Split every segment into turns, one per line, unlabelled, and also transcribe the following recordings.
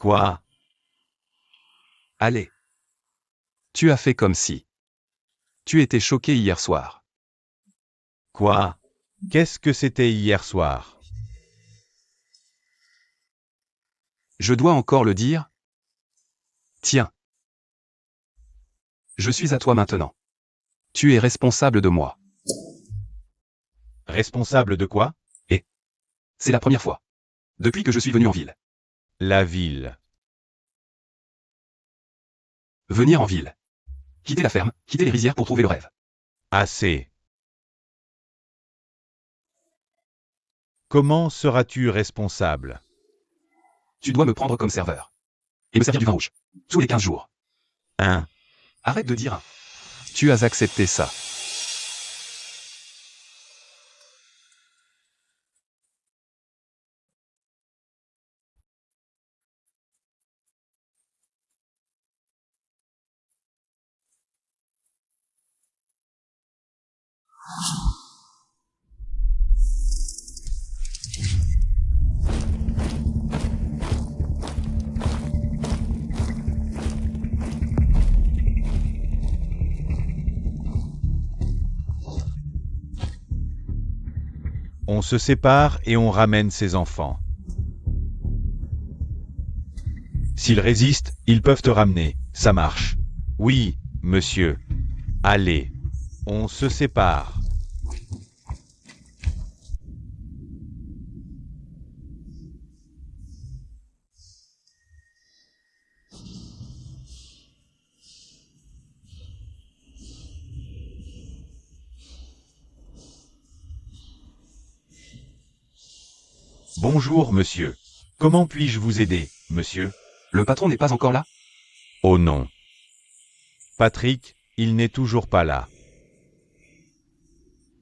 Quoi?
Allez. Tu as fait comme si. Tu étais choqué hier soir.
Quoi? Qu'est-ce que c'était hier soir?
Je dois encore le dire? Tiens. Je suis à toi maintenant. Tu es responsable de moi.
Responsable de quoi?
C'est la première fois. Depuis que je suis venu en ville.
La ville.
Venir en ville. Quitter la ferme, quitter les rizières pour trouver le rêve.
Assez. Comment seras-tu responsable?
Tu dois me prendre comme serveur. Et me servir du vin rouge. Tous les 15 jours.
Hein?
Arrête de dire. Tu as accepté ça.
On se sépare et on ramène ses enfants. S'ils résistent, ils peuvent te ramener. Ça marche. Oui, monsieur. Allez. On se sépare. Bonjour, monsieur. Comment puis-je vous aider, monsieur?
Le patron n'est pas encore là?
Oh non. Patrick, il n'est toujours pas là.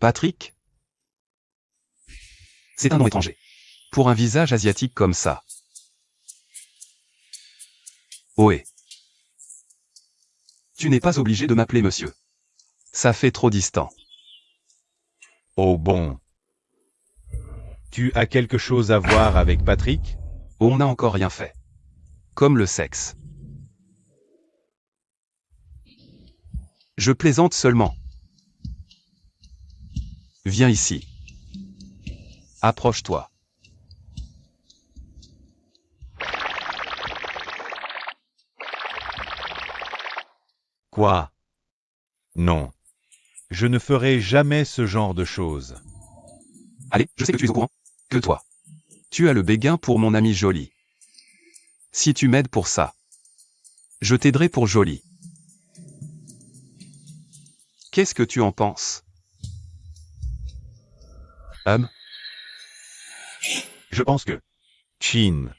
Patrick? C'est un nom étranger. Pour un visage asiatique comme ça. Ohé. Tu n'es pas obligé de m'appeler monsieur. Ça fait trop distant.
Oh bon. Tu as quelque chose à voir avec Patrick?
On n'a encore rien fait. Comme le sexe. Je plaisante seulement. Viens ici. Approche-toi.
Quoi? Non. Je ne ferai jamais ce genre de choses.
Allez, je sais que tu es au courant. Que toi. Tu as le béguin pour mon ami Jolie. Si tu m'aides pour ça, je t'aiderai pour Jolie. Qu'est-ce que tu en penses?
Je pense que... Chin.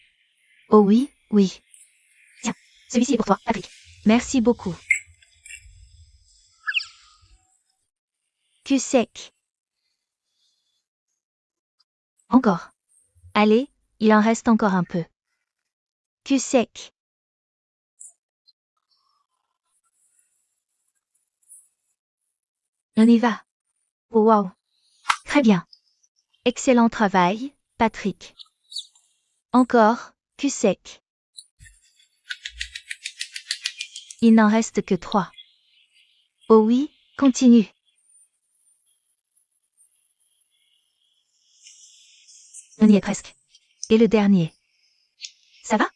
Oh oui, oui. Tiens, celui-ci est pour toi, Patrick. Merci beaucoup. Cul sec. Encore. Allez, il en reste encore un peu. Cul sec. On y va. Oh wow. Très bien. Excellent travail, Patrick. Encore, cul sec. Il n'en reste que 3. Oh oui, continue. On y est presque. Et le dernier. Ça va,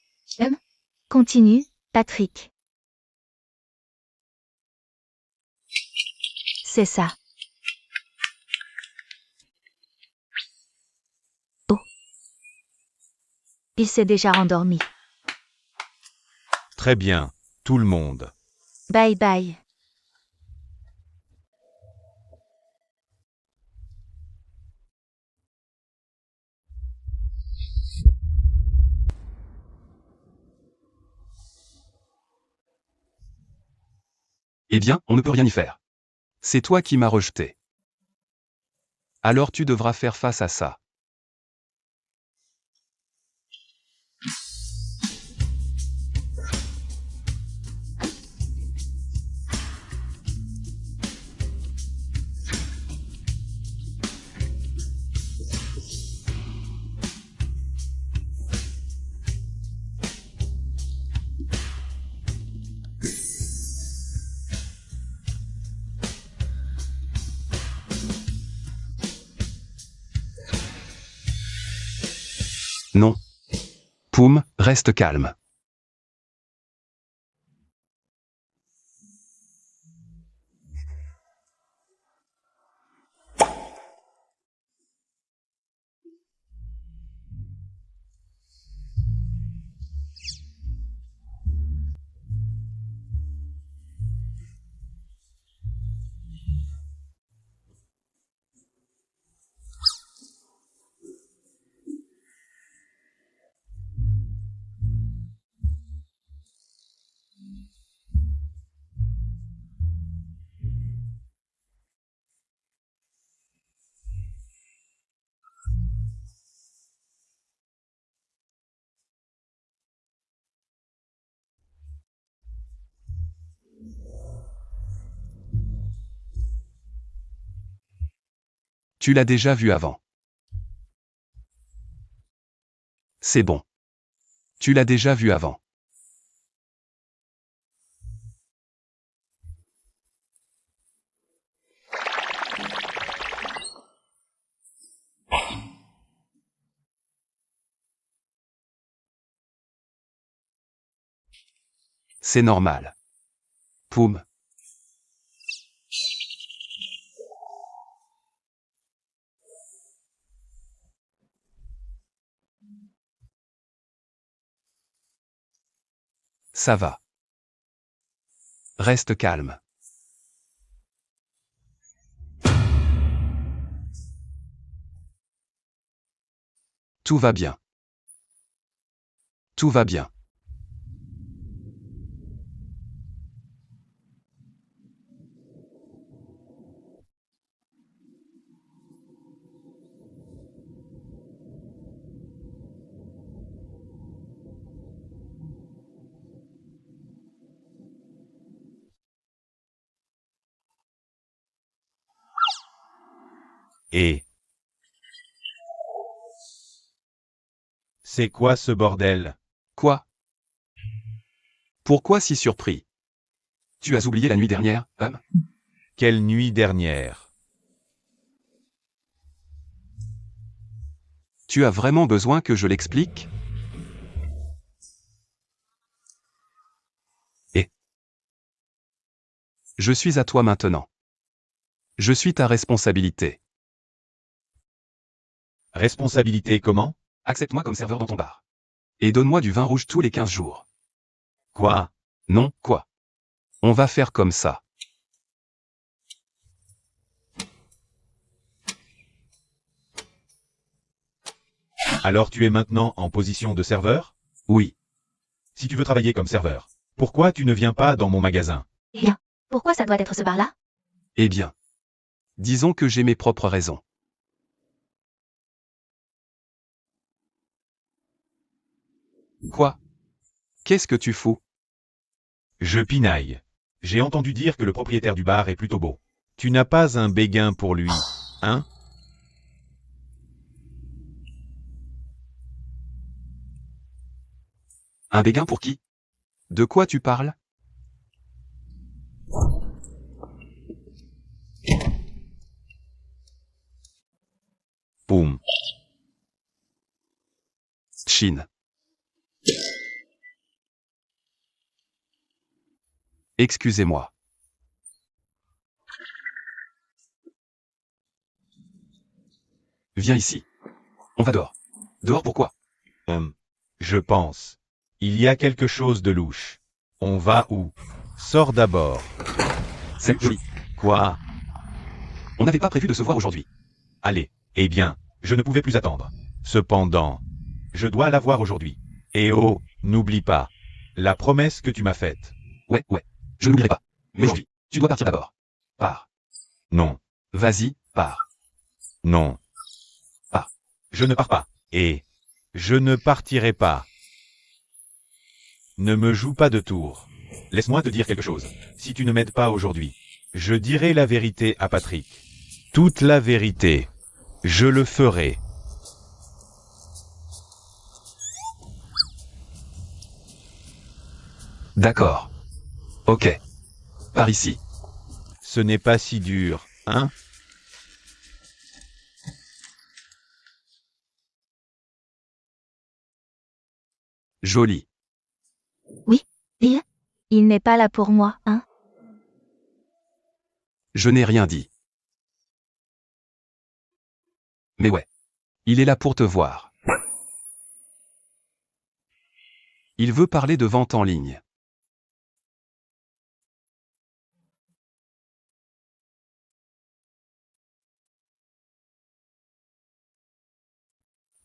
Continue, Patrick. C'est ça. Oh. Il s'est déjà rendormi.
Très bien, tout le monde.
Bye bye.
Eh bien, on ne peut rien y faire. C'est toi qui m'as rejeté. Alors tu devras faire face à ça. Non. Poum, reste calme. Tu l'as déjà vu avant. C'est bon. Tu l'as déjà vu avant. C'est normal. Poum. Ça va. Reste calme. Tout va bien. Tout va bien.
Et c'est quoi ce bordel?
Quoi? Pourquoi si surpris? Tu as oublié la nuit dernière, homme?
Quelle nuit dernière?
Tu as vraiment besoin que je l'explique? Et je suis à toi maintenant. Je suis ta responsabilité.
Responsabilité comment?
Accepte-moi comme serveur dans ton bar. Et donne-moi du vin rouge tous les 15 jours.
Quoi?
Non, quoi? On va faire comme ça.
Alors tu es maintenant en position de serveur?
Oui.
Si tu veux travailler comme serveur, pourquoi tu ne viens pas dans mon magasin?
Eh bien, pourquoi ça doit être ce bar-là?
Eh bien. Disons que j'ai mes propres raisons. Quoi? Qu'est-ce que tu fous?
Je pinaille. J'ai entendu dire que le propriétaire du bar est plutôt beau. Tu n'as pas un béguin pour lui, hein?
Un béguin pour qui? De quoi tu parles?
Boum.
Chine. Excusez-moi. Viens ici. On va dehors. Dehors pourquoi?
Je pense. Il y a quelque chose de louche. On va où? Sors d'abord.
C'est joli.
Quoi?
On n'avait pas prévu de se voir aujourd'hui.
Allez. Eh bien, je ne pouvais plus attendre. Cependant, je dois la voir aujourd'hui. Et oh, n'oublie pas la promesse que tu m'as faite.
Ouais. Je n'oublierai pas. Mais aujourd'hui, tu dois partir d'abord. Pars.
Non,
Vas-y, pars.
non.
Pars.
Je ne pars pas. Et je ne partirai pas. Ne me joue pas de tour. Laisse-moi te dire quelque chose. Si tu ne m'aides pas aujourd'hui, je dirai la vérité à Patrick. Toute la vérité. Je le ferai.
D'accord. Ok. Par ici.
Ce n'est pas si dur, hein?
Jolie.
Il n'est pas là pour moi, hein?
Je n'ai rien dit. Mais ouais. Il est là pour te voir. Il veut parler de vente en ligne.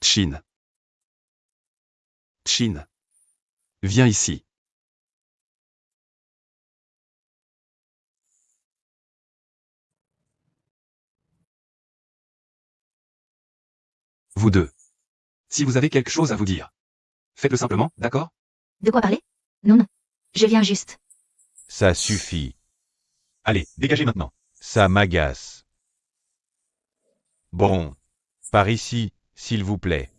Chin. Chin. Viens ici. Vous deux. Si vous avez quelque chose à vous dire, faites-le simplement, d'accord?
De quoi parler? Non. Je viens juste.
Ça suffit. Allez, dégagez maintenant. Ça m'agace. Bon. Par ici, s'il vous plaît.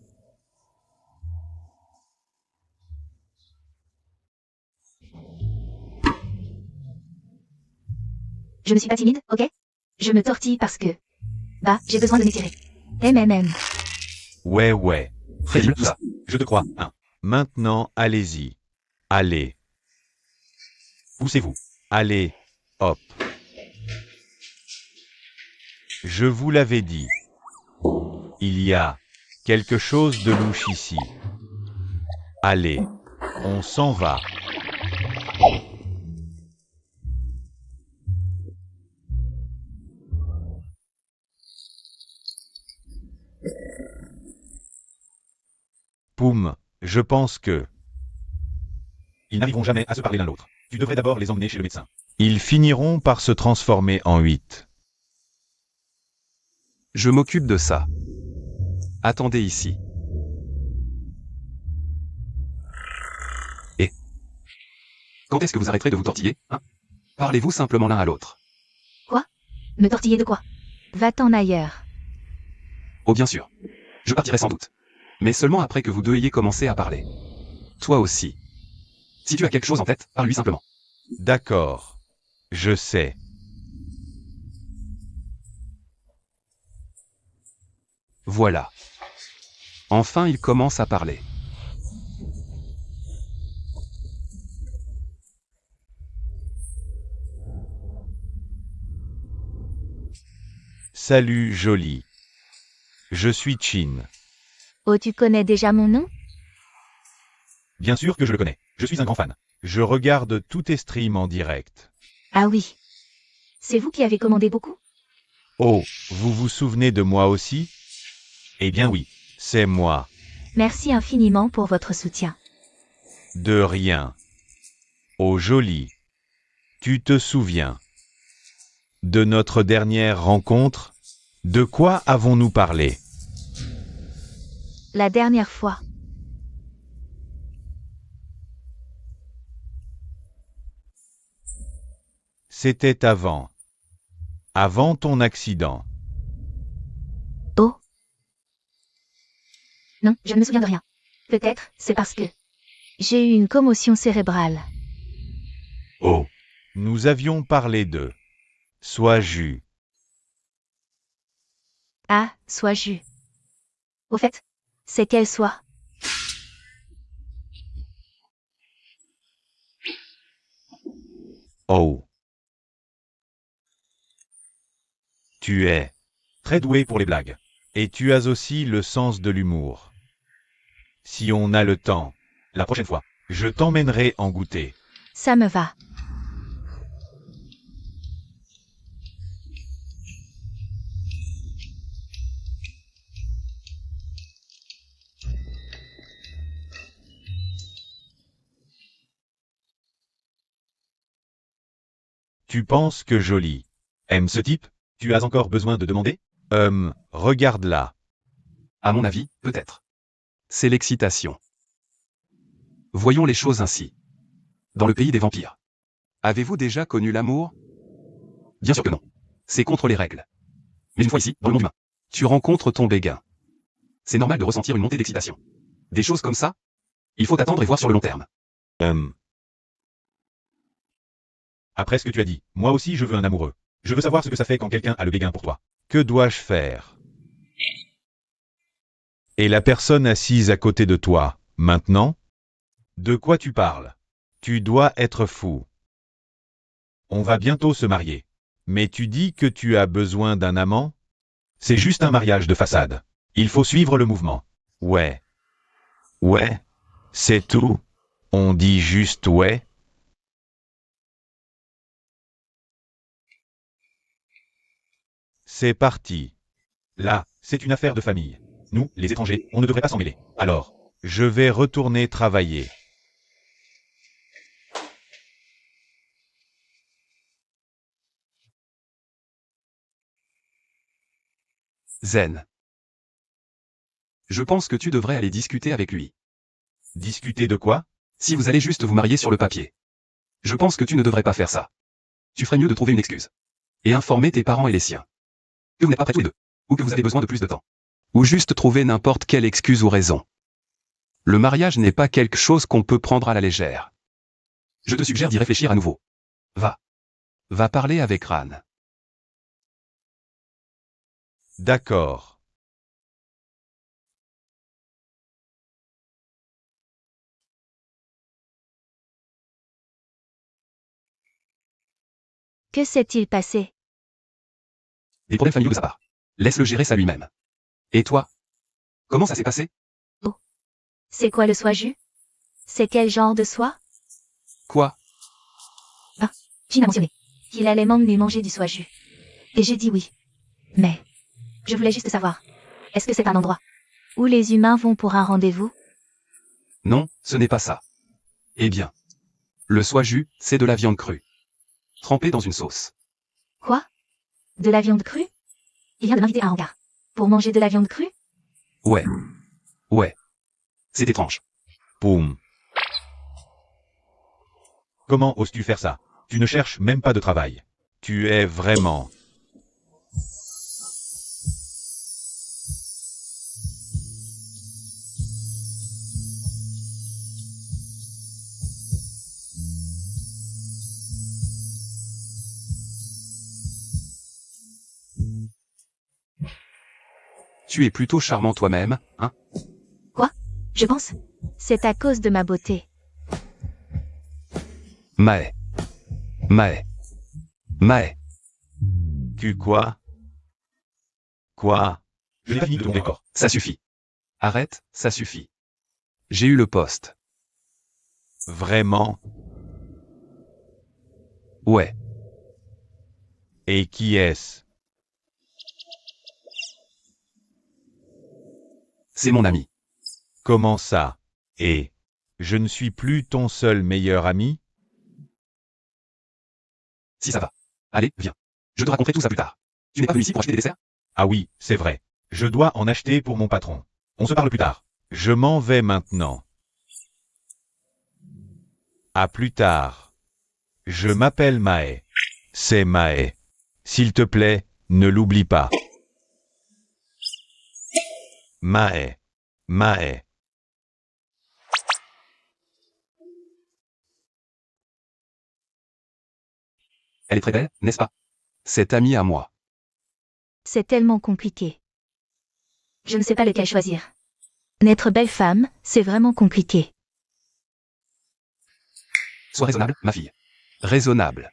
Je ne suis pas timide, ok? Je me tortille parce que... Bah, j'ai besoin de m'étirer. MMM.
Ouais.
Crédible, tout ça.
Je te crois, hein. Maintenant, allez-y. Allez. Poussez-vous. Allez. Hop. Je vous l'avais dit. Il y a quelque chose de louche ici. Allez. On s'en va. Poum, je pense que... Ils n'arriveront jamais à se parler l'un l'autre. Tu devrais d'abord les emmener chez le médecin. Ils finiront par se transformer en 8.
Je m'occupe de ça. Attendez ici. Et quand est-ce que vous arrêterez de vous tortiller, hein? Parlez-vous simplement l'un à l'autre.
Me tortiller de quoi? Va-t'en ailleurs.
Oh bien sûr. Je partirai sans doute. Mais seulement après que vous deux ayez commencé à parler. Toi aussi. Si tu as quelque chose en tête, parle-lui simplement.
D'accord. Je sais.
Voilà. Enfin il commence à parler.
Salut, Jolie. Je suis Chin.
Oh, tu connais déjà mon nom?
Bien sûr que je le connais. Je suis un grand fan. Je regarde tous tes streams en direct.
Ah oui. C'est vous qui avez commandé beaucoup?
Oh, vous vous souvenez de moi aussi? Eh bien oui, c'est moi.
Merci infiniment pour votre soutien.
De rien. Oh Jolie. Tu te souviens de notre dernière rencontre? De quoi avons-nous parlé?
La dernière fois.
C'était avant. Avant ton accident.
Oh. Non, je ne me souviens de rien. Peut-être, c'est parce que... J'ai eu une commotion cérébrale.
Oh. Nous avions parlé de... Sois jus.
Ah, sois jus. Au fait, c'est quelle soie?
Oh. Tu es très doué pour les blagues. Et tu as aussi le sens de l'humour. Si on a le temps, la prochaine fois, je t'emmènerai en goûter.
Ça me va.
Tu penses que Jolie aime ce type? Tu as encore besoin de demander? Regarde là.
À mon avis, peut-être. C'est l'excitation. Voyons les choses ainsi. Dans le pays des vampires. Avez-vous déjà connu l'amour? Bien sûr que non. C'est contre les règles. Mais une fois ici, dans le monde humain, tu rencontres ton béguin. C'est normal de ressentir une montée d'excitation. Des choses comme ça, il faut attendre et voir sur le long terme.
Après ce que tu as dit, moi aussi je veux un amoureux. Je veux savoir ce que ça fait quand quelqu'un a le béguin pour toi. Que dois-je faire? Et la personne assise à côté de toi, maintenant? De quoi tu parles? Tu dois être fou. On va bientôt se marier. Mais tu dis que tu as besoin d'un amant? C'est juste un mariage de façade. Il faut suivre le mouvement. Ouais. Ouais. C'est tout. On dit juste ouais. C'est parti. Là, c'est une affaire de famille. Nous, les étrangers, on ne devrait pas s'en mêler. Alors, je vais retourner travailler.
Zen. Je pense que tu devrais aller discuter avec lui.
Discuter de quoi?
Si vous allez juste vous marier sur le papier. Je pense que tu ne devrais pas faire ça. Tu ferais mieux de trouver une excuse. Et informer tes parents et les siens. Que vous n'êtes pas prêts tous les deux. Ou que vous avez besoin de plus de temps. Ou juste trouver n'importe quelle excuse ou raison. Le mariage n'est pas quelque chose qu'on peut prendre à la légère. Je te suggère d'y réfléchir à nouveau. Va. Va parler avec Ran.
D'accord.
Que s'est-il passé?
Des problèmes familiaux de sa part. Laisse-le gérer ça lui-même. Et toi? Comment ça s'est passé?
C'est quoi le soie-jus? C'est quel genre de soie?
Quoi?
Jin a mentionné qu'il allait m'emmener manger du soie-jus. Et j'ai dit oui. Mais je voulais juste savoir. Est-ce que c'est un endroit où les humains vont pour un rendez-vous?
Non, ce n'est pas ça. Eh bien. Le soie-jus, c'est de la viande crue. Trempée dans une sauce.
Quoi? De la viande crue? Il vient de m'inviter à un hangar. Pour manger de la viande crue?
Ouais. Ouais. C'est étrange.
Boum. Comment oses-tu faire ça? Tu ne cherches même pas de travail. Tu es vraiment...
Tu es plutôt charmant toi-même, hein?
Je pense. C'est à cause de ma beauté.
Mae. Mae. Mae.
Tu quoi? Quoi? Je n'ai pas fini de ton décor.
Ça suffit. Arrête, ça suffit. J'ai eu le poste.
Vraiment?
Ouais.
Et qui est-ce?
C'est mon ami.
Comment ça? Et je ne suis plus ton seul meilleur ami?
Si ça va. Allez, viens. Je te raconterai tout ça plus tard. Tu n'es pas venu ici pour acheter des desserts?
Ah oui, c'est vrai. Je dois en acheter pour mon patron. On se parle plus tard. Je m'en vais maintenant. À plus tard. Je m'appelle Mae. C'est Mae. S'il te plaît, ne l'oublie pas. Mae. Mae.
Elle est très belle, n'est-ce pas? Cette amie à moi.
C'est tellement compliqué. Je ne sais pas lequel choisir. N'être belle femme, c'est vraiment compliqué.
Sois raisonnable, ma fille. Raisonnable.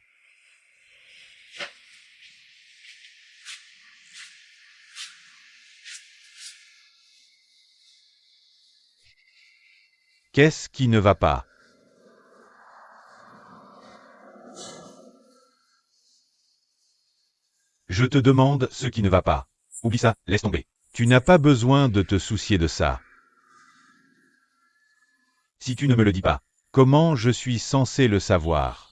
Qu'est-ce qui ne va pas? Je te demande ce qui ne va pas. Oublie ça, laisse tomber. Tu n'as pas besoin de te soucier de ça. Si tu ne me le dis pas, comment je suis censé le savoir?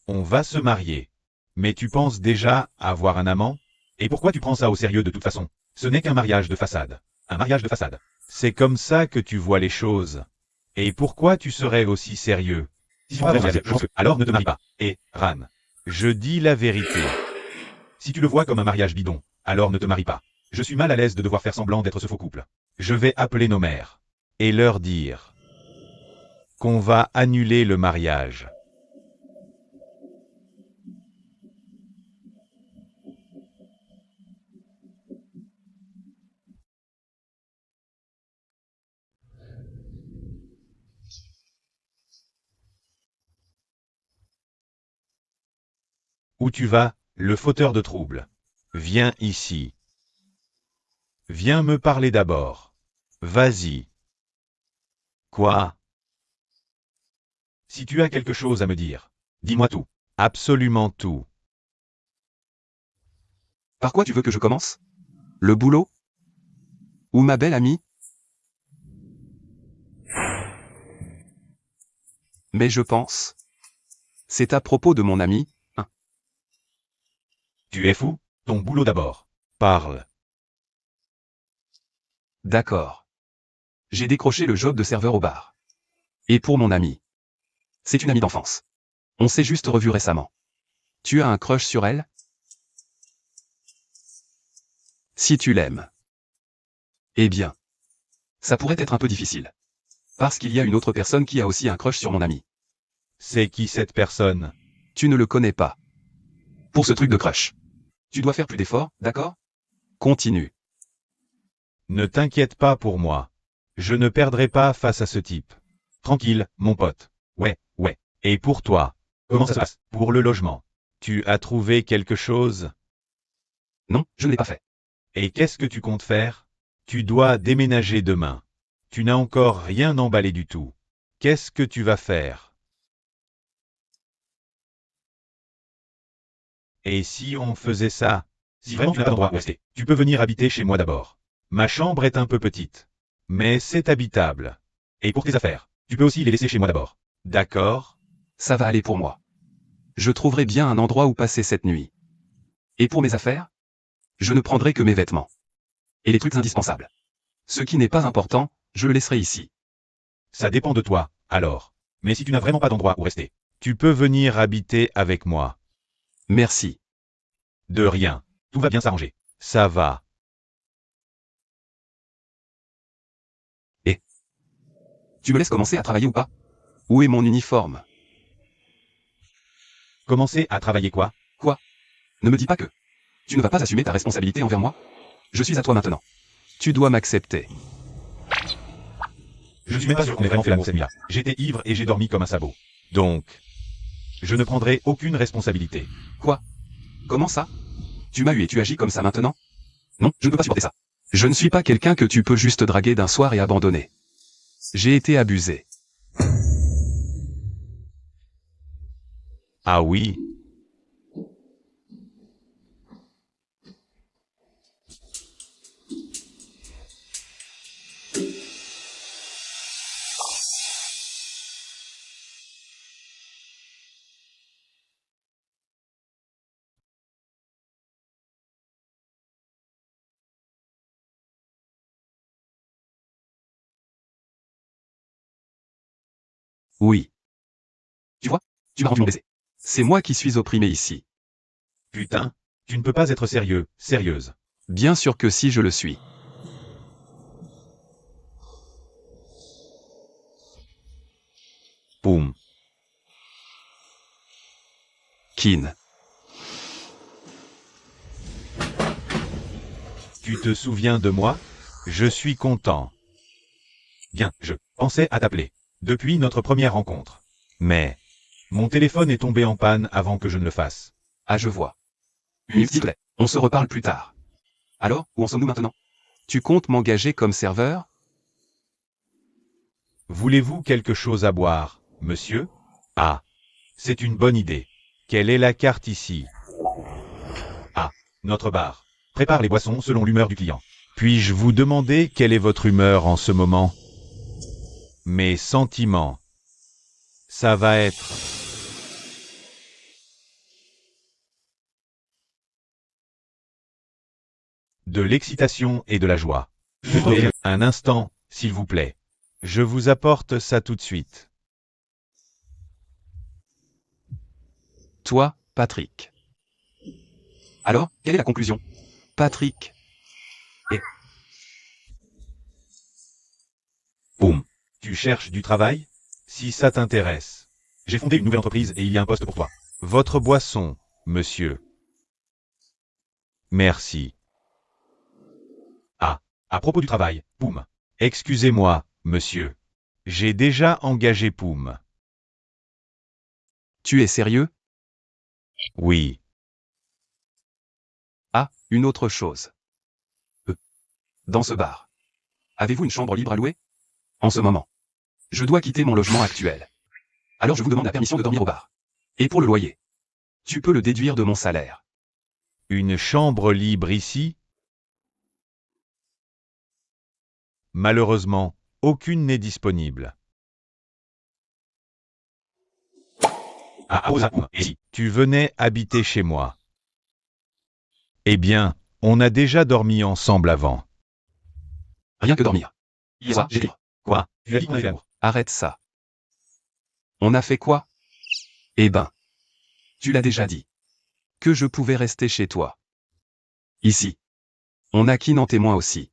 On va se marier. Mais tu penses déjà avoir un amant? Et pourquoi tu prends ça au sérieux de toute façon? Ce n'est qu'un mariage de façade. Un mariage de façade. C'est comme ça que tu vois les choses. Et pourquoi tu serais aussi sérieux? Si tu crois vraiment sérieux, alors ne te marie pas. Et, Ran, je dis la vérité. Si tu le vois comme un mariage bidon, alors ne te marie pas. Je suis mal à l'aise de devoir faire semblant d'être ce faux couple. Je vais appeler nos mères. Et leur dire qu'on va annuler le mariage. Où tu vas, le fauteur de troubles? Viens ici. Viens me parler d'abord. Vas-y. Quoi? Si tu as quelque chose à me dire, dis-moi tout. Absolument tout.
Par quoi tu veux que je commence? Le boulot? Ou ma belle amie? Mais je pense. C'est à propos de mon ami, hein.
Tu es fou? Ton boulot d'abord. Parle.
D'accord. J'ai décroché le job de serveur au bar. Et pour mon ami. C'est une amie d'enfance. On s'est juste revu récemment. Tu as un crush sur elle? Si tu l'aimes. Eh bien. Ça pourrait être un peu difficile. Parce qu'il y a une autre personne qui a aussi un crush sur mon ami.
C'est qui cette personne?
Tu ne le connais pas. Pour ce truc de crush. Tu dois faire plus d'efforts, d'accord? Continue.
Ne t'inquiète pas pour moi. Je ne perdrai pas face à ce type. Tranquille, mon pote. Ouais. Et pour toi? Comment ça se passe pour le logement? Tu as trouvé quelque chose?
Non, je ne l'ai pas fait.
Et qu'est-ce que tu comptes faire? Tu dois déménager demain. Tu n'as encore rien emballé du tout. Qu'est-ce que tu vas faire? Et si on faisait ça? Si vraiment tu n'as pas d'endroit où rester, tu peux venir habiter chez moi d'abord. Ma chambre est un peu petite. Mais c'est habitable. Et pour tes affaires, tu peux aussi les laisser chez moi d'abord. D'accord?
Ça va aller pour moi. Je trouverai bien un endroit où passer cette nuit. Et pour mes affaires? Je ne prendrai que mes vêtements. Et les trucs indispensables. Ce qui n'est pas important, je le laisserai ici.
Ça dépend de toi, alors. Mais si tu n'as vraiment pas d'endroit où rester, tu peux venir habiter avec moi.
Merci.
De rien. Tout va bien s'arranger. Ça va.
Tu me laisses commencer à travailler ou pas? Où est mon uniforme?
Commencer à travailler quoi?
Ne me dis pas que tu ne vas pas assumer ta responsabilité envers moi? Je suis à toi maintenant. Tu dois m'accepter.
Je ne suis même pas sûr qu'on ait vraiment fait l'amour cette nuit-là. J'étais ivre et j'ai dormi comme un sabot. Donc, je ne prendrai aucune responsabilité.
Quoi? Comment ça? Tu m'as eu et tu agis comme ça maintenant? Non, je ne peux pas supporter ça. Je ne suis pas quelqu'un que tu peux juste draguer d'un soir et abandonner. J'ai été abusé.
Ah oui?
Oui. Tu vois? Tu m'as rendu mon baiser. C'est moi qui suis opprimé ici.
Putain, tu ne peux pas être sérieux, sérieuse.
Bien sûr que si je le suis.
Boum.
Kin.
Tu te souviens de moi? Je suis content. Bien, je pensais à t'appeler. Depuis notre première rencontre. Mais, mon téléphone est tombé en panne avant que je ne le fasse.
Ah, je vois. S'il te plaît, on se reparle plus tard. Alors, où en sommes-nous maintenant? Tu comptes m'engager comme serveur?
Voulez-vous quelque chose à boire, monsieur? Ah, c'est une bonne idée. Quelle est la carte ici? Ah, notre bar. Prépare les boissons selon l'humeur du client. Puis-je vous demander quelle est votre humeur en ce moment? Mes sentiments. Ça va être... de l'excitation et de la joie. Un instant, s'il vous plaît. Je vous apporte ça tout de suite.
Toi, Patrick. Alors, quelle est la conclusion? Patrick.
Boum. Tu cherches du travail? Si ça t'intéresse. J'ai fondé une nouvelle entreprise et il y a un poste pour toi. Votre boisson, monsieur. Merci. Ah, à propos du travail, Poum. Excusez-moi, monsieur. J'ai déjà engagé Poum.
Tu es sérieux?
Oui.
Une autre chose. Dans ce bar. Avez-vous une chambre libre à louer? En ce moment. Je dois quitter mon logement actuel. Alors je vous demande la permission de dormir au bar. Et pour le loyer. Tu peux le déduire de mon salaire.
Une chambre libre ici? Malheureusement, aucune n'est disponible. Et si tu venais habiter chez moi? Eh bien, on a déjà dormi ensemble avant.
Rien que dormir.
Hier
soir, j'ai dit.
Quoi? Tu as dit qu'on avait fait l'amour.
Arrête ça. On a fait quoi? Eh ben. Tu l'as déjà dit. Que je pouvais rester chez toi. Ici. On a qui en témoin aussi.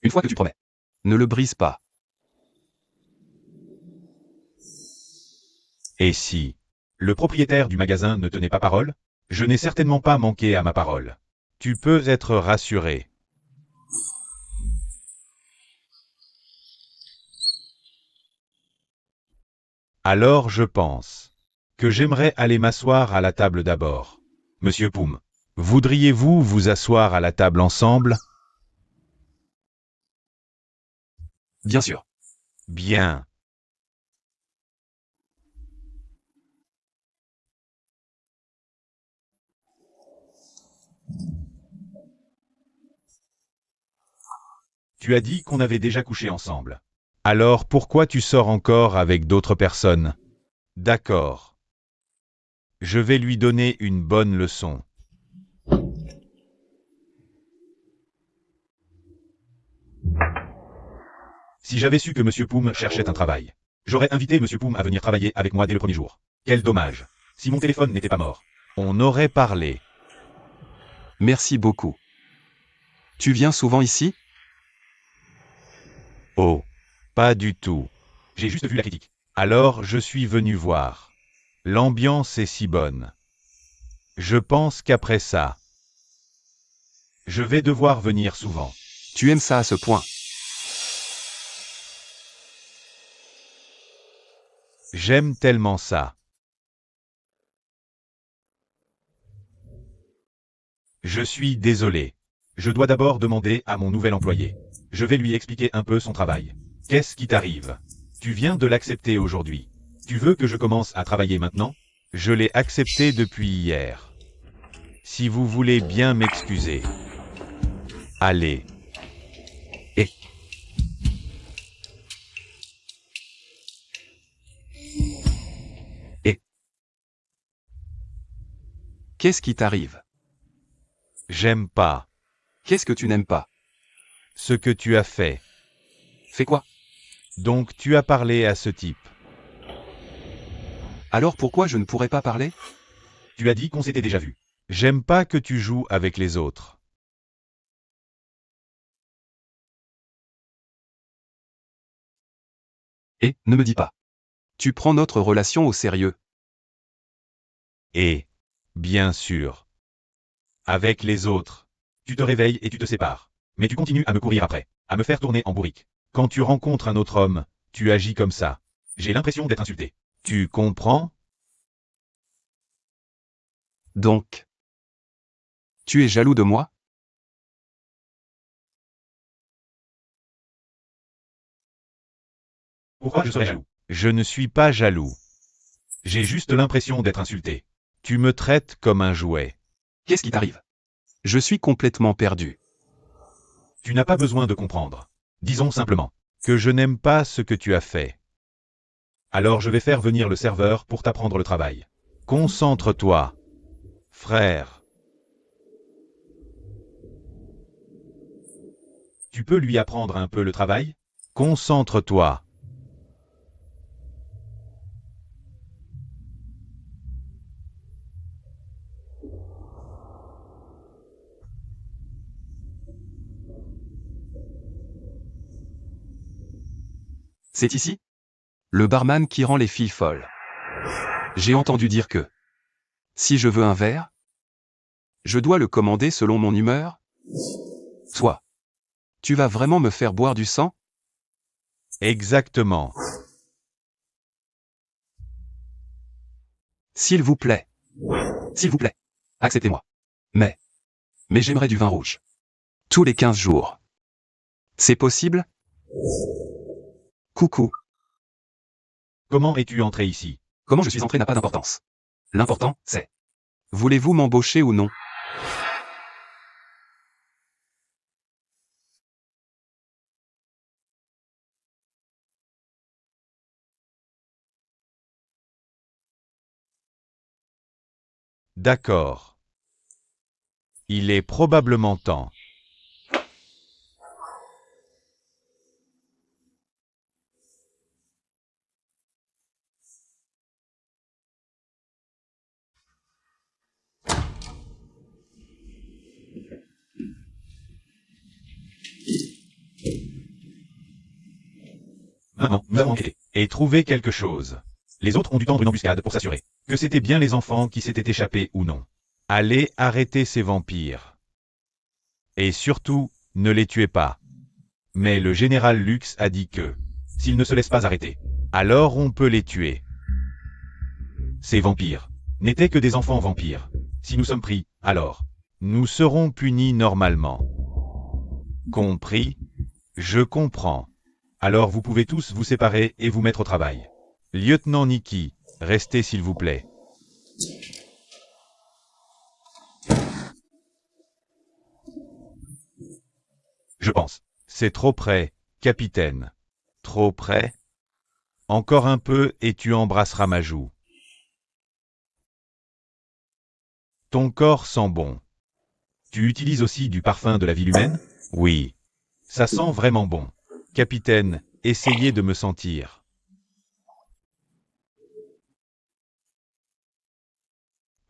Une fois que tu promets. Ne le brise pas.
Et si le propriétaire du magasin ne tenait pas parole? Je n'ai certainement pas manqué à ma parole. Tu peux être rassuré. Alors je pense que j'aimerais aller m'asseoir à la table d'abord. Monsieur Poum, voudriez-vous vous asseoir à la table ensemble?
Bien sûr.
Bien. Tu as dit qu'on avait déjà couché ensemble. Alors pourquoi tu sors encore avec d'autres personnes? D'accord. Je vais lui donner une bonne leçon. Si j'avais su que Monsieur Poum cherchait un travail, j'aurais invité Monsieur Poum à venir travailler avec moi dès le premier jour. Quel dommage. Si mon téléphone n'était pas mort, on aurait parlé.
Merci beaucoup. Tu viens souvent ici?
Oh, pas du tout. J'ai juste vu la critique. Alors je suis venu voir. L'ambiance est si bonne. Je pense qu'après ça, je vais devoir venir souvent.
Tu aimes ça à ce point?
J'aime tellement ça. Je suis désolé. Je dois d'abord demander à mon nouvel employé. Je vais lui expliquer un peu son travail. Qu'est-ce qui t'arrive? Tu viens de l'accepter aujourd'hui. Tu veux que je commence à travailler maintenant? Je l'ai accepté depuis hier. Si vous voulez bien m'excuser. Allez.
Qu'est-ce qui t'arrive?
J'aime pas
Qu'est-ce que tu n'aimes pas?
ce que tu as fait.
Fais quoi?
Donc tu as parlé à ce type.
Alors pourquoi je ne pourrais pas parler?
Tu as dit qu'on s'était déjà vu. J'aime pas que tu joues avec les autres.
Et, ne me dis pas. Tu prends notre relation au sérieux.
Et, bien sûr, avec les autres, tu te réveilles et tu te sépares. Mais tu continues à me courir après, à me faire tourner en bourrique. Quand tu rencontres un autre homme, tu agis comme ça. J'ai l'impression d'être insulté. Tu comprends?
Donc. Tu es jaloux de moi?
Pourquoi je serais jaloux? Je ne suis pas jaloux. J'ai juste l'impression d'être insulté. Tu me traites comme un jouet.
Qu'est-ce qui t'arrive? Je suis complètement perdu.
Tu n'as pas besoin de comprendre. Disons simplement que je n'aime pas ce que tu as fait. Alors je vais faire venir le serveur pour t'apprendre le travail. Concentre-toi, frère. Tu peux lui apprendre un peu le travail? Concentre-toi.
C'est ici? Le barman qui rend les filles folles. J'ai entendu dire que si je veux un verre, je dois le commander selon mon humeur? Toi, tu vas vraiment me faire boire du sang?
Exactement.
S'il vous plaît. S'il vous plaît. Acceptez-moi. Mais Mais j'aimerais du vin rouge. Tous les 15 jours. C'est possible? Coucou.
Comment es-tu entré ici?
Comment je suis entré n'a pas d'importance. L'important, c'est... Voulez-vous m'embaucher ou non?
D'accord. Il est probablement temps. Maman, nous avons enquêté et trouvé quelque chose. Les autres ont dû tendre une embuscade pour s'assurer que c'était bien les enfants qui s'étaient échappés ou non. Allez arrêter ces vampires. Et surtout, ne les tuez pas. Mais le général Lux a dit que, s'ils ne se laissent pas arrêter, alors on peut les tuer. Ces vampires n'étaient que des enfants vampires. Si nous sommes pris, alors, nous serons punis normalement. Compris? Je comprends. Alors vous pouvez tous vous séparer et vous mettre au travail. Lieutenant Nikki, restez s'il vous plaît. Je pense. C'est trop près, capitaine. Trop près? Encore un peu et tu embrasseras ma joue. Ton corps sent bon. Tu utilises aussi du parfum de la ville humaine? Oui. Ça sent vraiment bon. Capitaine, essayez de me sentir.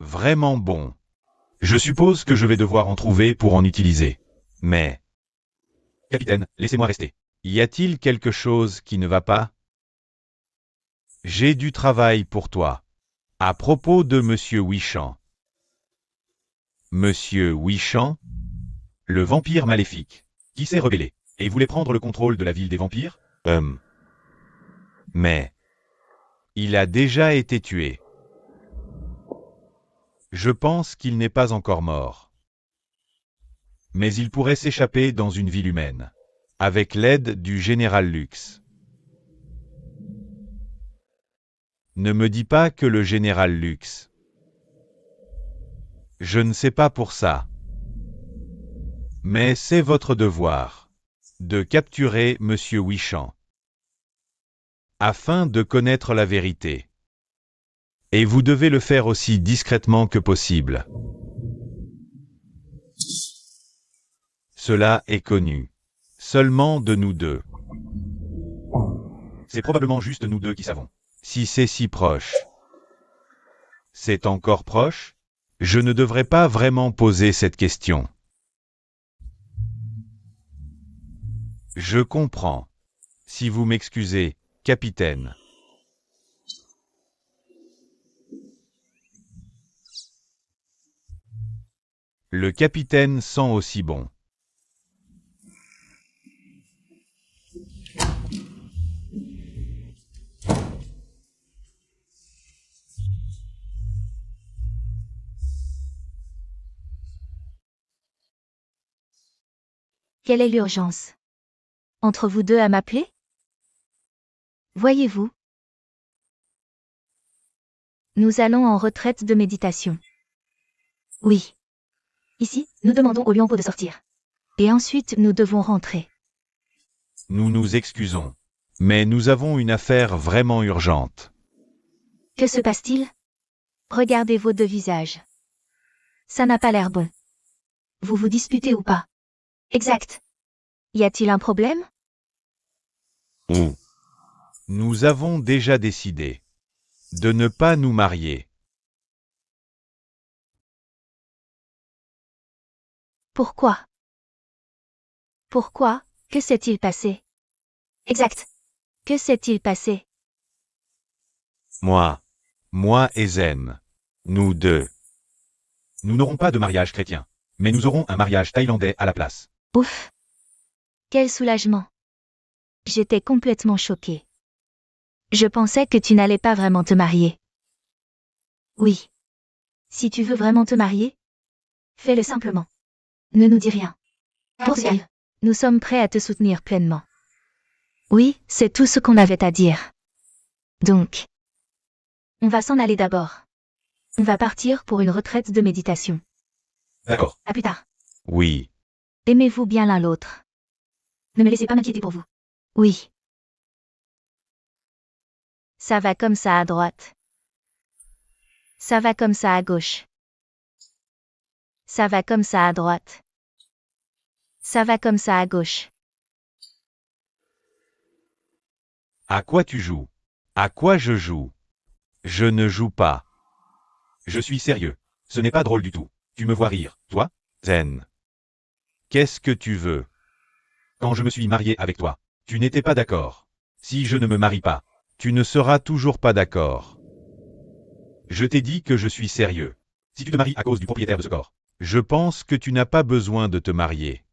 Vraiment bon. Je suppose que je vais devoir en trouver pour en utiliser. Mais... Capitaine, laissez-moi rester. Y a-t-il quelque chose qui ne va pas? J'ai du travail pour toi. À propos de Monsieur Wichamp. Monsieur Wichamp? Le vampire maléfique, qui s'est rebellé et voulait prendre le contrôle de la ville des vampires? Mais... il a déjà été tué. Je pense qu'il n'est pas encore mort. Mais il pourrait s'échapper dans une ville humaine, avec l'aide du général Lux. Ne me dis pas que le général Lux. Je ne sais pas pour ça. Mais c'est votre devoir de capturer Monsieur Wichamp, afin de connaître la vérité. Et vous devez le faire aussi discrètement que possible. Cela est connu. Seulement de nous deux. C'est probablement juste nous deux qui savons. Si c'est si proche. C'est encore proche? Je ne devrais pas vraiment poser cette question. Je comprends. Si vous m'excusez, capitaine. Le capitaine sent aussi bon.
Quelle est l'urgence? Entre vous deux à m'appeler? Voyez-vous? Nous allons en retraite de méditation. Oui. Ici, nous demandons au Lion-Po de sortir. Et ensuite, nous devons rentrer.
Nous nous excusons. Mais nous avons une affaire vraiment urgente.
Que se passe-t-il? Regardez vos deux visages. Ça n'a pas l'air bon. Vous vous disputez ou pas? Exact. Y a-t-il un problème?
Nous avons déjà décidé de ne pas nous marier.
Pourquoi? Pourquoi? Que s'est-il passé? Exact. Que s'est-il passé?
Moi et Zen, nous deux. Nous n'aurons pas de mariage chrétien, mais nous aurons un mariage thaïlandais à la place.
Ouf. Quel soulagement. J'étais complètement choquée. Je pensais que tu n'allais pas vraiment te marier. Oui. Si tu veux vraiment te marier, fais-le simplement. Ne nous dis rien. Pour ce qui arrive, nous sommes prêts à te soutenir pleinement. Oui, c'est tout ce qu'on avait à dire. Donc, on va s'en aller d'abord. On va partir pour une retraite de méditation.
D'accord.
À plus tard.
Oui.
Aimez-vous bien l'un l'autre. Ne me laissez pas m'inquiéter pour vous. Oui. Ça va comme ça à droite. Ça va comme ça à gauche. Ça va comme ça à droite. Ça va comme ça à gauche.
À quoi tu joues? À quoi je joue? Je ne joue pas. Je suis sérieux. Ce n'est pas drôle du tout. Tu me vois rire, toi? Zen. Qu'est-ce que tu veux? Quand je me suis marié avec toi, tu n'étais pas d'accord. Si je ne me marie pas, tu ne seras toujours pas d'accord. Je t'ai dit que je suis sérieux. Si tu te maries à cause du propriétaire de ce corps, je pense que tu n'as pas besoin de te marier.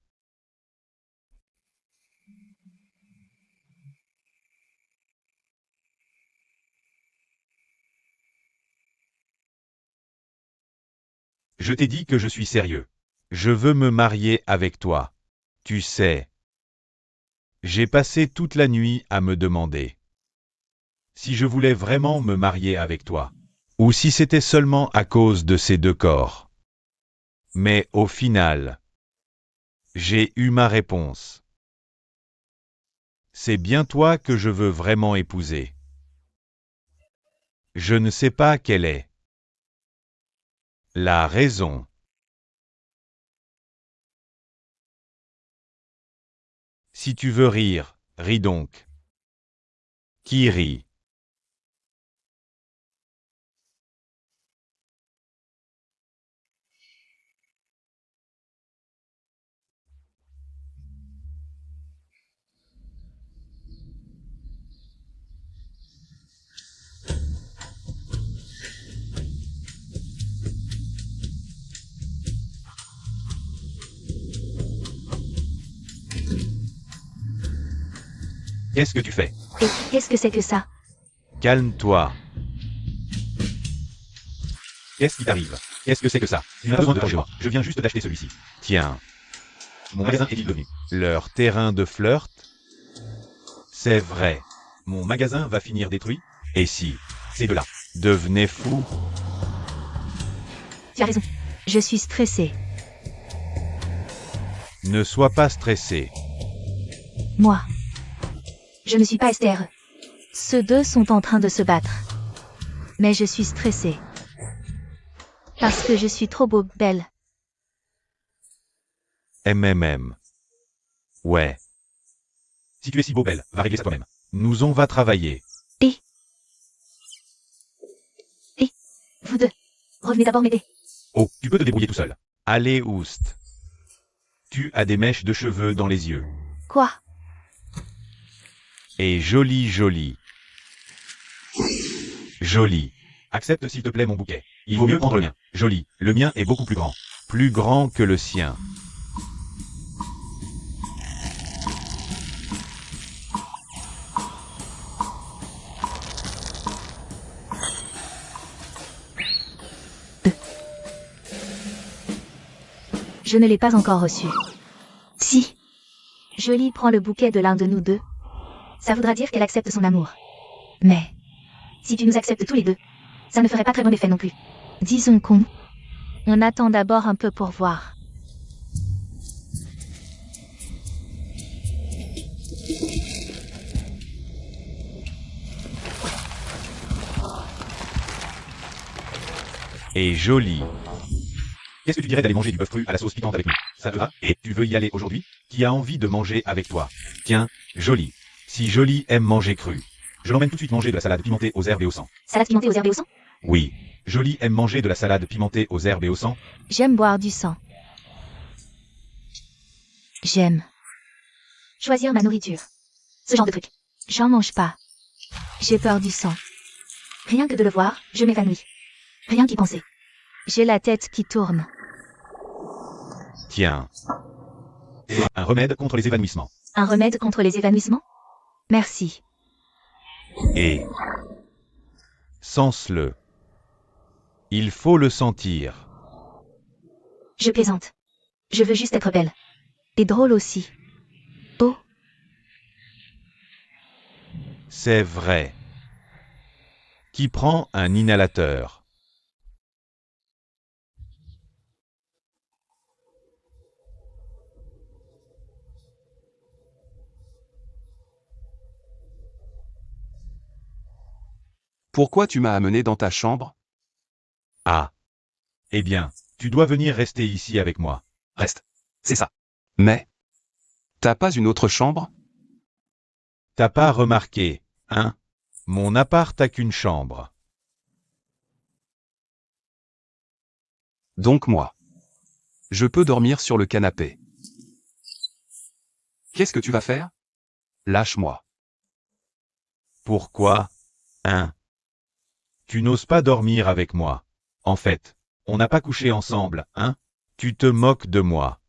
Je t'ai dit que je suis sérieux. Je veux me marier avec toi. Tu sais. J'ai passé toute la nuit à me demander si je voulais vraiment me marier avec toi, ou si c'était seulement à cause de ces deux corps. Mais au final, j'ai eu ma réponse. C'est bien toi que je veux vraiment épouser. Je ne sais pas quelle est la raison. Si tu veux rire, ris donc. Qui rit? Qu'est-ce que tu fais?
Et qu'est-ce que c'est que ça?
Calme-toi. Qu'est-ce qui t'arrive? Qu'est-ce que c'est que ça? Tu n'as pas besoin de toi chez moi. Je viens juste d'acheter celui-ci. Tiens. Mon magasin est-il devenu leur terrain de flirt? C'est vrai. Mon magasin va finir détruit? Et si ces deux-là devenaient fous?
Tu as raison. Je suis stressée.
Ne sois pas stressé.
Moi. Je ne suis pas Esther. Ceux deux sont en train de se battre. Mais je suis stressée. Parce que je suis trop belle.
MMM. Ouais. Si tu es si beau belle, va régler ça toi-même. Nous on va travailler.
Vous deux. Revenez d'abord m'aider.
Oh, tu peux te débrouiller tout seul. Allez, Oust. Tu as des mèches de cheveux dans les yeux.
Quoi?
Et joli. Joli. Accepte s'il te plaît mon bouquet. Il vaut mieux prendre le mien. Joli. Le mien est beaucoup plus grand. Plus grand que le sien.
Je ne l'ai pas encore reçu. Si. Jolie prend le bouquet de l'un de nous deux. Ça voudra dire qu'elle accepte son amour. Mais, si tu nous acceptes tous les deux, ça ne ferait pas très bon effet non plus. Disons on attend d'abord un peu pour voir.
Et joli. Qu'est-ce que tu dirais d'aller manger du bœuf cru à la sauce piquante avec nous? Ça te va? Et tu veux y aller aujourd'hui? Qui a envie de manger avec toi? Tiens, Jolie. Si Jolie aime manger cru, je l'emmène tout de suite manger de la salade pimentée aux herbes et au sang.
Salade pimentée aux herbes et au sang?
Oui. Jolie aime manger de la salade pimentée aux herbes et au sang.
J'aime boire du sang. J'aime choisir ma nourriture. Ce genre de truc. J'en mange pas. J'ai peur du sang. Rien que de le voir, je m'évanouis. Rien qu'y penser. J'ai la tête qui tourne.
Tiens. Un remède contre les évanouissements.
Un remède contre les évanouissements? Merci.
Et sens-le. Il faut le sentir.
Je plaisante. Je veux juste être belle. T'es drôle aussi. Oh,
C'est vrai. Qui prend un inhalateur?
Pourquoi tu m'as amené dans ta chambre?
Ah. Eh bien, tu dois venir rester ici avec moi.
Reste. C'est ça. Mais, t'as pas une autre chambre?
T'as pas remarqué, hein? Mon appart a qu'une chambre.
Donc moi. Je peux dormir sur le canapé. Qu'est-ce que tu vas faire? Lâche-moi.
Pourquoi, hein? Tu n'oses pas dormir avec moi. En fait, on n'a pas couché ensemble, hein? Tu te moques de moi.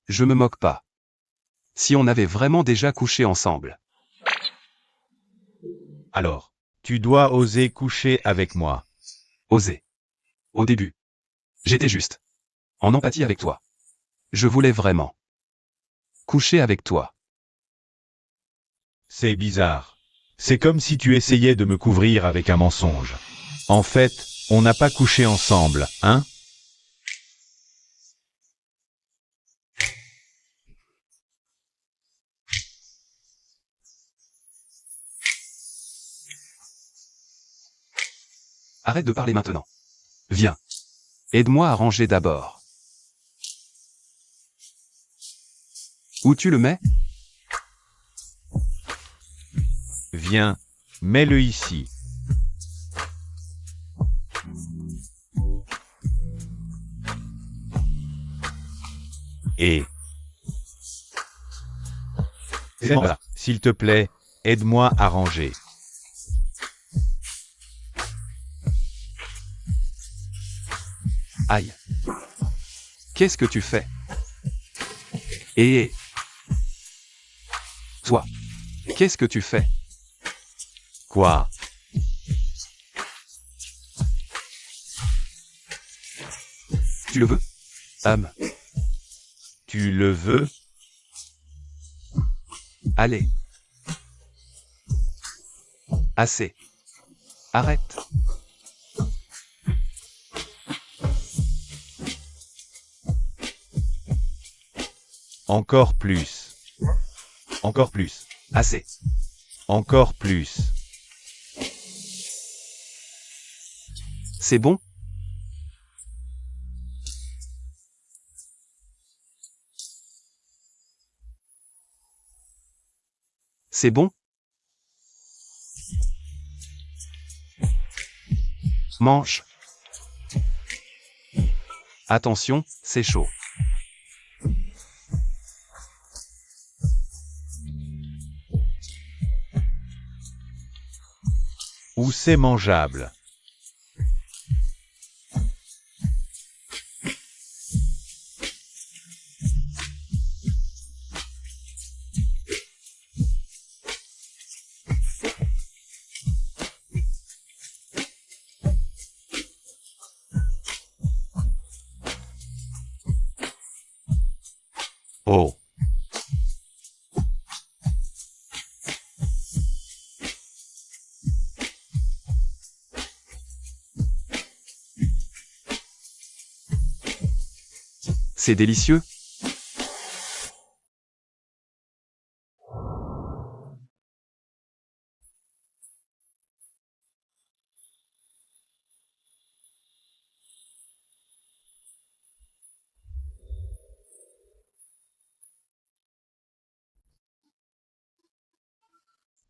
Je me moque pas. Si on avait vraiment déjà couché ensemble.
Alors, tu dois oser coucher avec moi.
Oser. Au début. J'étais juste. En empathie avec toi. Je voulais vraiment. Coucher avec toi.
C'est bizarre. C'est comme si tu essayais de me couvrir avec un mensonge. En fait, on n'a pas couché ensemble, hein?
Arrête de parler maintenant. Viens. Aide-moi à ranger d'abord. Où tu le mets?
Viens, mets-le ici. Et... Voilà, s'il te plaît, aide-moi à ranger.
Aïe. Qu'est-ce que tu fais? Et... Toi. Qu'est-ce que tu fais?
Quoi?
Tu le veux?
Tu le veux?
Allez. Assez. Arrête.
Encore plus. Encore plus.
Assez.
Encore plus.
C'est bon? C'est bon? Mange. Attention, c'est chaud.
Ou c'est mangeable. Oh.
C'est délicieux?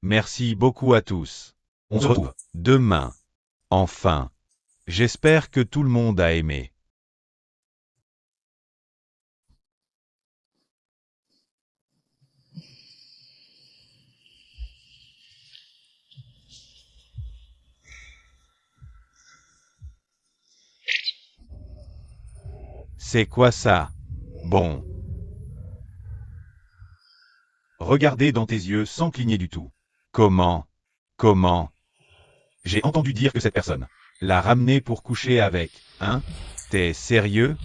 Merci beaucoup à tous. On se retrouve demain. Enfin. J'espère que tout le monde a aimé. C'est quoi ça? Bon. Regardez dans tes yeux sans cligner du tout. Comment? J'ai entendu dire que cette personne La ramener pour coucher avec, hein? T'es sérieux?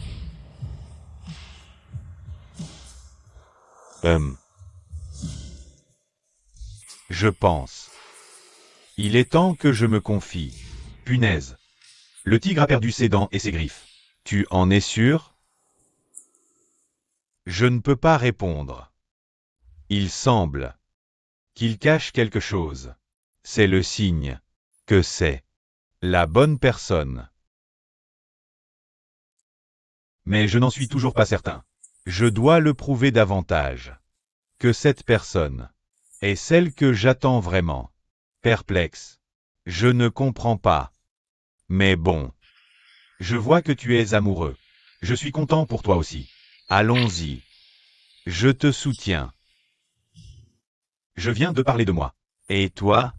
Je pense. Il est temps que je me confie. Punaise. Le tigre a perdu ses dents et ses griffes. Tu en es sûr? Je ne peux pas répondre. Il semble qu'il cache quelque chose. C'est le signe que c'est la bonne personne. Mais je n'en suis toujours pas certain. Je dois le prouver davantage. Que cette personne est celle que j'attends vraiment. Perplexe. Je ne comprends pas. Mais bon. Je vois que tu es amoureux. Je suis content pour toi aussi. Allons-y. Je te soutiens. Je viens de parler de moi. Et toi?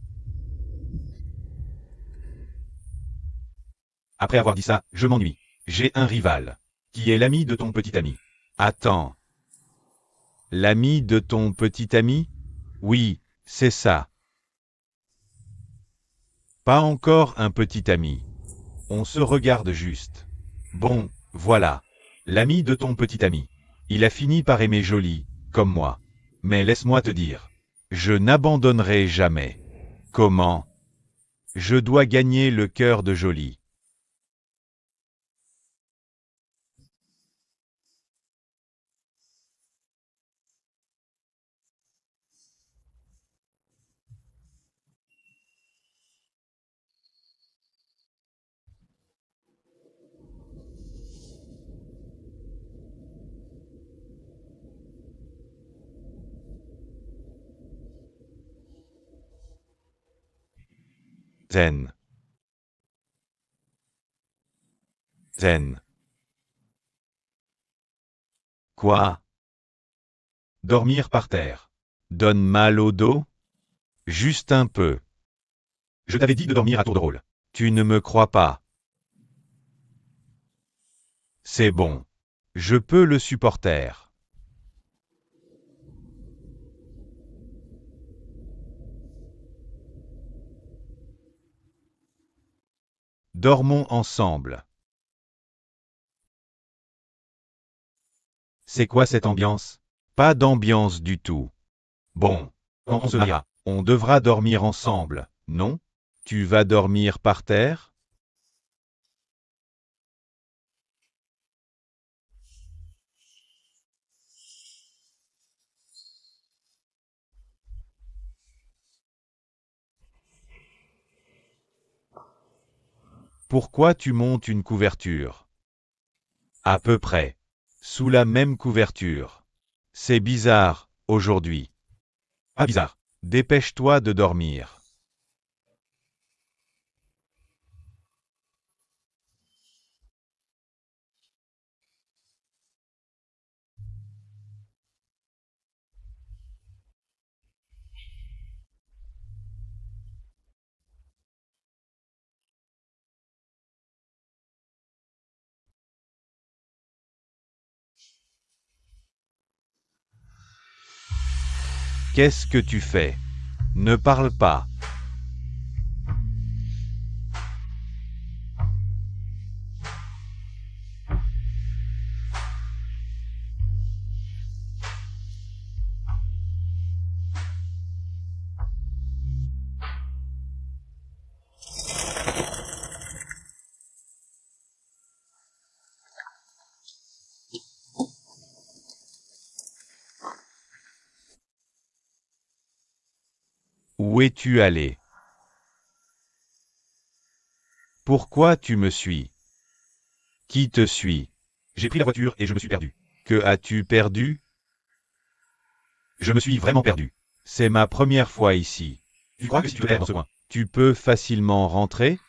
Après avoir dit ça, je m'ennuie. J'ai un rival. Qui est l'ami de ton petit ami. Attends. L'ami de ton petit ami? Oui, c'est ça. Pas encore un petit ami. On se regarde juste. Bon, voilà. L'ami de ton petit ami. Il a fini par aimer Jolie, comme moi. Mais laisse-moi te dire. Je n'abandonnerai jamais. Comment? Je dois gagner le cœur de Jolie. Zen. Zen. Quoi? Dormir par terre. Donne mal au dos? Juste un peu. Je t'avais dit de dormir à tour de rôle. Tu ne me crois pas. C'est bon. Je peux le supporter. Dormons ensemble. C'est quoi cette ambiance? Pas d'ambiance du tout. Bon, quand on se mariera, on devra dormir ensemble, non? Tu vas dormir par terre? Pourquoi tu montes une couverture? À peu près. Sous la même couverture. C'est bizarre, aujourd'hui. Pas bizarre. Dépêche-toi de dormir. Qu'est-ce que tu fais? Ne parle pas. Où es-tu allé? Pourquoi tu me suis? Qui te suit? J'ai pris la voiture et je me suis perdu. Que as-tu perdu? Je me suis vraiment perdu. C'est ma première fois ici. Tu crois que si tu te perds dans ce coin, tu peux facilement rentrer?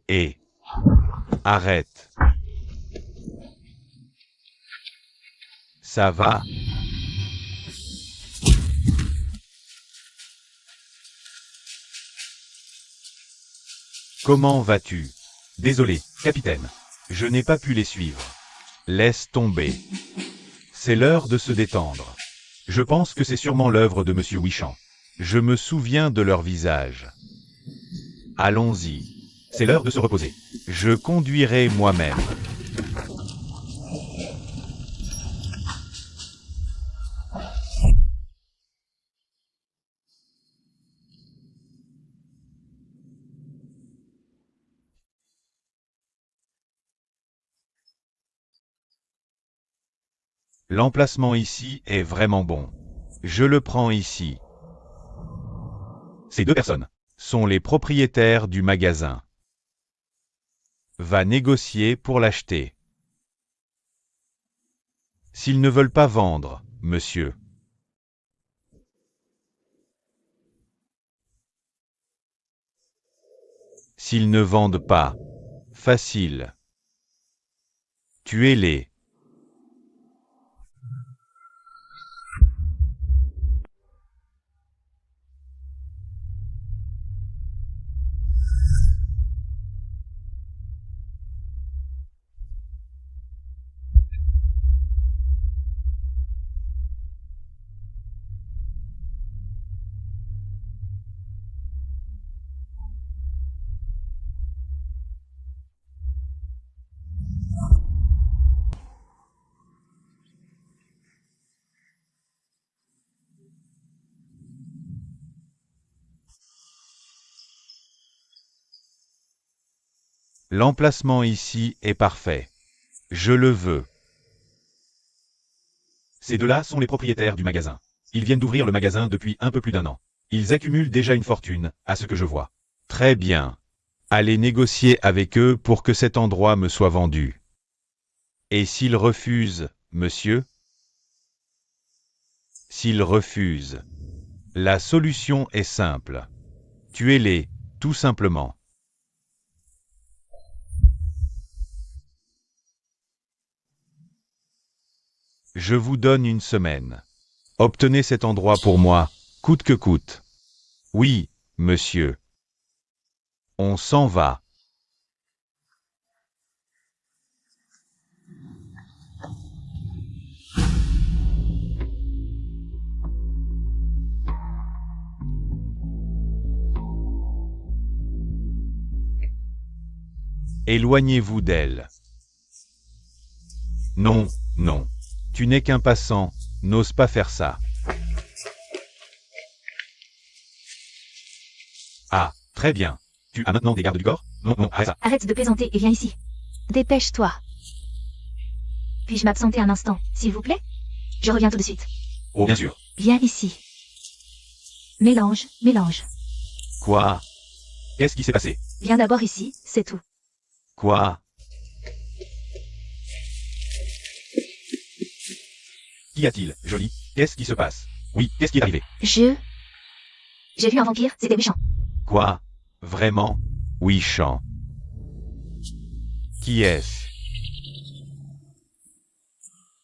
Et arrête. Ça va? Comment vas-tu? Désolé, capitaine. Je n'ai pas pu les suivre. Laisse tomber. C'est l'heure de se détendre. Je pense que c'est sûrement l'œuvre de Monsieur Wichamp. Je me souviens de leur visage. Allons-y.
C'est l'heure de se reposer.
Je conduirai moi-même. L'emplacement ici est vraiment bon. Je le prends ici.
Ces deux personnes
Sont les propriétaires du magasin. Va négocier pour l'acheter. S'ils ne veulent pas vendre, monsieur. S'ils ne vendent pas, facile. Tuez-les. L'emplacement ici est parfait. Je le veux.
Ces deux-là sont les propriétaires du magasin. Ils viennent d'ouvrir le magasin depuis un peu plus d'1 an. Ils accumulent déjà une fortune, à ce que je vois.
Très bien. Allez négocier avec eux pour que cet endroit me soit vendu. Et s'ils refusent, monsieur? S'ils refusent, la solution est simple. Tuez-les, tout simplement. Je vous donne une semaine. Obtenez cet endroit pour moi, coûte que coûte. Oui, monsieur. On s'en va. Éloignez-vous d'elle. Non, non. Tu n'es qu'un passant, n'ose pas faire ça.
Ah, très bien. Tu as maintenant des gardes du corps? Non, non, arrête ça.
Arrête de plaisanter et viens ici. Dépêche-toi. Puis-je m'absenter un instant, s'il vous plaît? Je reviens tout de suite.
Oh, bien sûr.
Viens ici. Mélange, mélange.
Quoi?
Qu'est-ce qui s'est passé?
Viens d'abord ici, c'est tout.
Quoi?
Qu'y a-t-il, Jolie? Qu'est-ce qui se passe? Oui, qu'est-ce qui est arrivé?
J'ai vu un vampire, c'était méchant.
Quoi? Vraiment? Oui, Chant. Qui est-ce?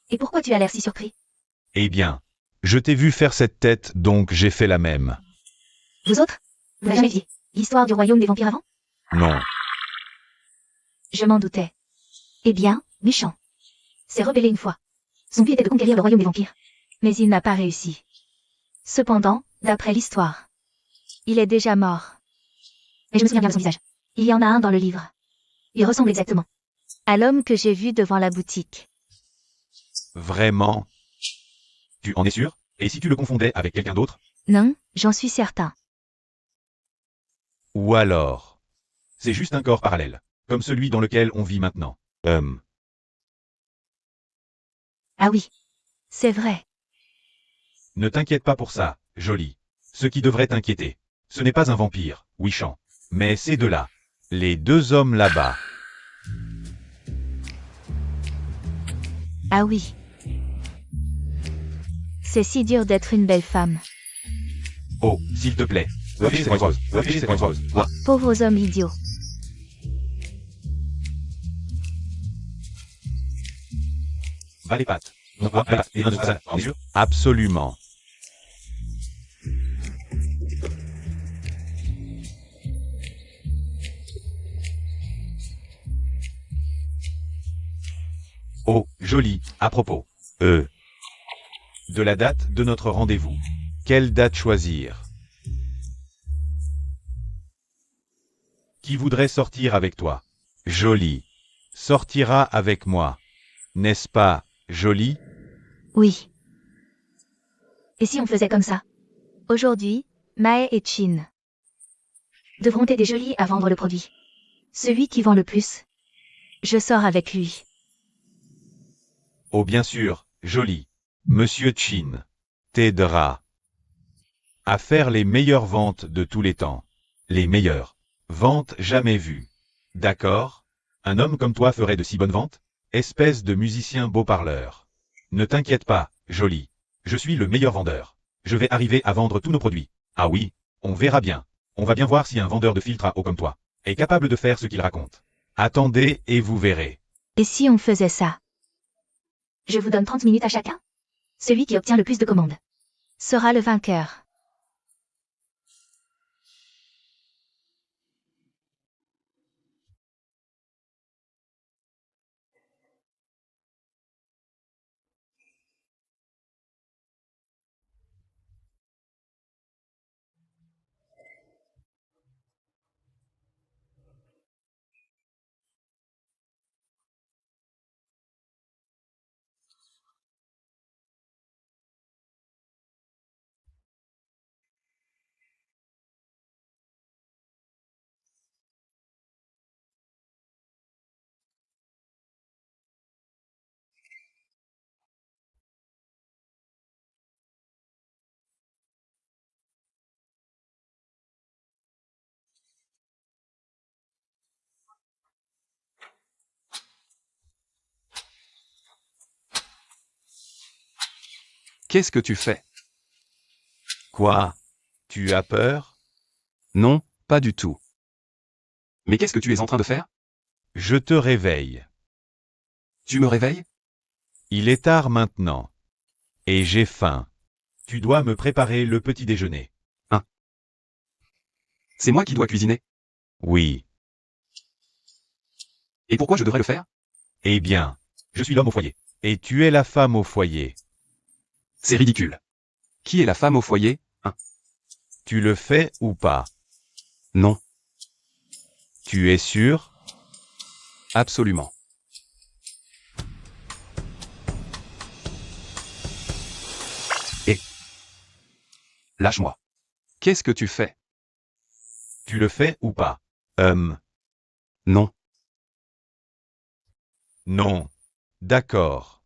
Et pourquoi tu as l'air si surpris?
Eh bien, je t'ai vu faire cette tête, donc j'ai fait la même.
Vous autres? Vous n'avez jamais vu l'histoire du royaume des vampires avant?
Non.
Je m'en doutais. Eh bien, méchant. S'est rebellé une fois. Son but était de conquérir le royaume des vampires. Mais il n'a pas réussi. Cependant, d'après l'histoire, il est déjà mort. Et je me souviens bien de son visage. Il y en a un dans le livre. Il ressemble exactement à l'homme que j'ai vu devant la boutique.
Vraiment?
Tu en es sûr? Et si tu le confondais avec quelqu'un d'autre?
Non, j'en suis certain.
Ou alors?
C'est juste un corps parallèle. Comme celui dans lequel on vit maintenant.
Ah oui. C'est vrai.
Ne t'inquiète pas pour ça, Jolie. Ce qui devrait t'inquiéter, ce n'est pas un vampire, Wishan, mais ces deux-là.
Les deux hommes là-bas.
Ah oui. C'est si dur d'être une belle femme.
Oh, s'il te plaît. Afficher cette rose. Afficher cette rose. Moi.
Pauvres hommes idiots.
Va les pattes. On voit les pattes. Et un de ça, en sûr?
Absolument.
Oh, joli, à propos. De la date de notre rendez-vous.
Quelle date choisir? qui voudrait sortir avec toi. Jolie. Sortira avec moi. N'est-ce pas, Jolie?
Oui. Et si on faisait comme ça? Aujourd'hui, Mae et Chin devront aider Jolie à vendre le produit. Celui qui vend le plus. Je sors avec lui.
Oh bien sûr, Jolie. Monsieur Chin t'aidera à faire les meilleures ventes de tous les temps. Les meilleures ventes jamais vues. D'accord? Un homme comme toi ferait de si bonnes ventes? Espèce de musicien beau parleur. Ne t'inquiète pas, Jolie. Je suis le meilleur vendeur. Je vais arriver à vendre tous nos produits. Ah oui, on verra bien. On va bien voir si un vendeur de filtre à eau comme toi est capable de faire ce qu'il raconte. Attendez et vous verrez.
Et si on faisait ça? Je vous donne 30 minutes à chacun. Celui qui obtient le plus de commandes sera le vainqueur.
Qu'est-ce que tu fais?
Quoi? Tu as peur?
Non, pas du tout. Mais qu'est-ce que tu es en train de faire?
Je te réveille.
Tu me réveilles?
Il est tard maintenant. Et j'ai faim. Tu dois me préparer le petit déjeuner.
C'est moi qui dois cuisiner.
Oui.
Et pourquoi je devrais le faire?
Eh bien, je suis l'homme au foyer. Et tu es la femme au foyer.
C'est ridicule. Qui est la femme au foyer?
Tu le fais ou pas?
Non,
Tu es sûr?
absolument. Et lâche-moi. Qu'est-ce que tu fais?
Tu le fais ou pas?
Non,
Non. D'accord.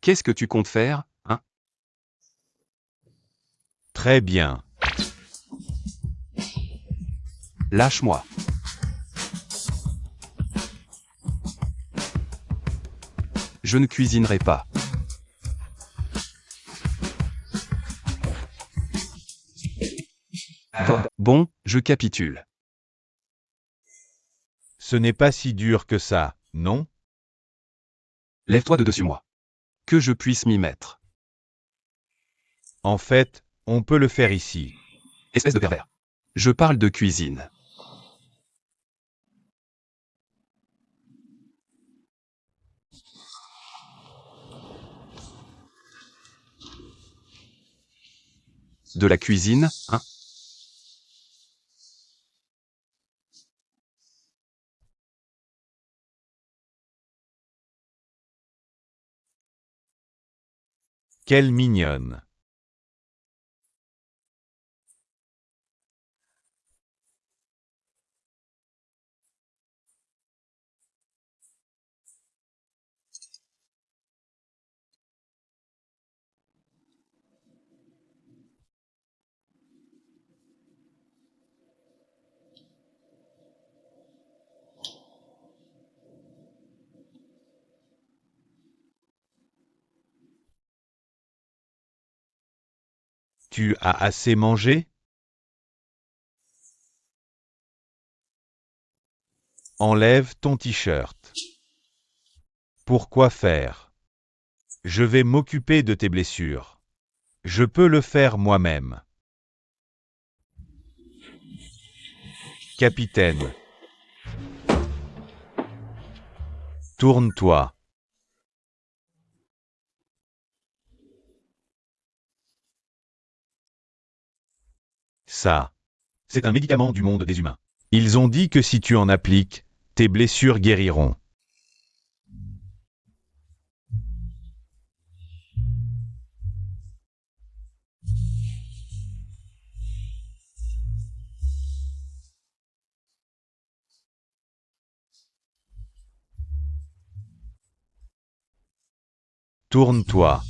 qu'est-ce que tu comptes faire?
Très bien.
Lâche-moi. Je ne cuisinerai pas. Bon, je capitule.
Ce n'est pas si dur que ça, non?
Lève-toi de dessus moi. Que je puisse m'y mettre.
En fait, on peut le faire ici.
Espèce de pervers. Je parle de cuisine. De la cuisine,
Quelle mignonne. Tu as assez mangé? Enlève ton t-shirt. Pourquoi faire? Je vais m'occuper de tes blessures. Je peux le faire moi-même. Capitaine. Tourne-toi. Ça. C'est un médicament du monde des humains. Ils ont dit que si tu en appliques, tes blessures guériront. Tourne-toi.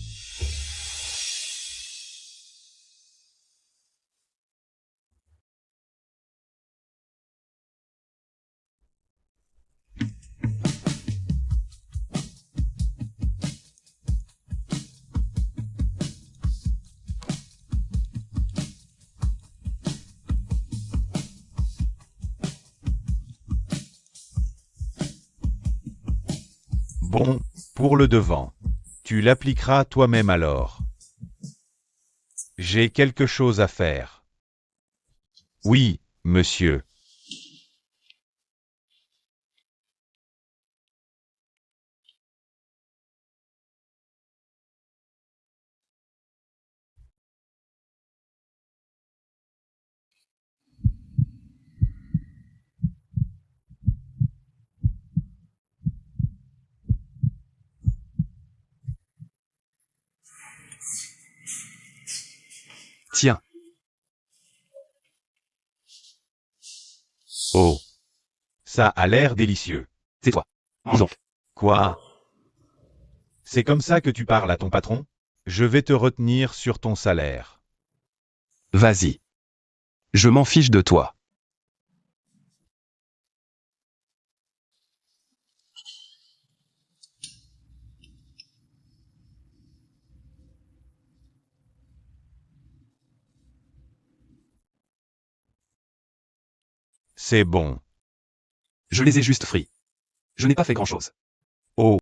Bon, pour le devant. Tu l'appliqueras toi-même alors. J'ai quelque chose à faire. Oui, monsieur.
Tiens,
Oh. Ça a l'air délicieux.
tais-toi. Mange donc.
Quoi? C'est comme ça que tu parles à ton patron? Je vais te retenir sur ton salaire.
Vas-y. Je m'en fiche de toi.
C'est bon.
Je les ai juste frits. Je n'ai pas fait grand-chose.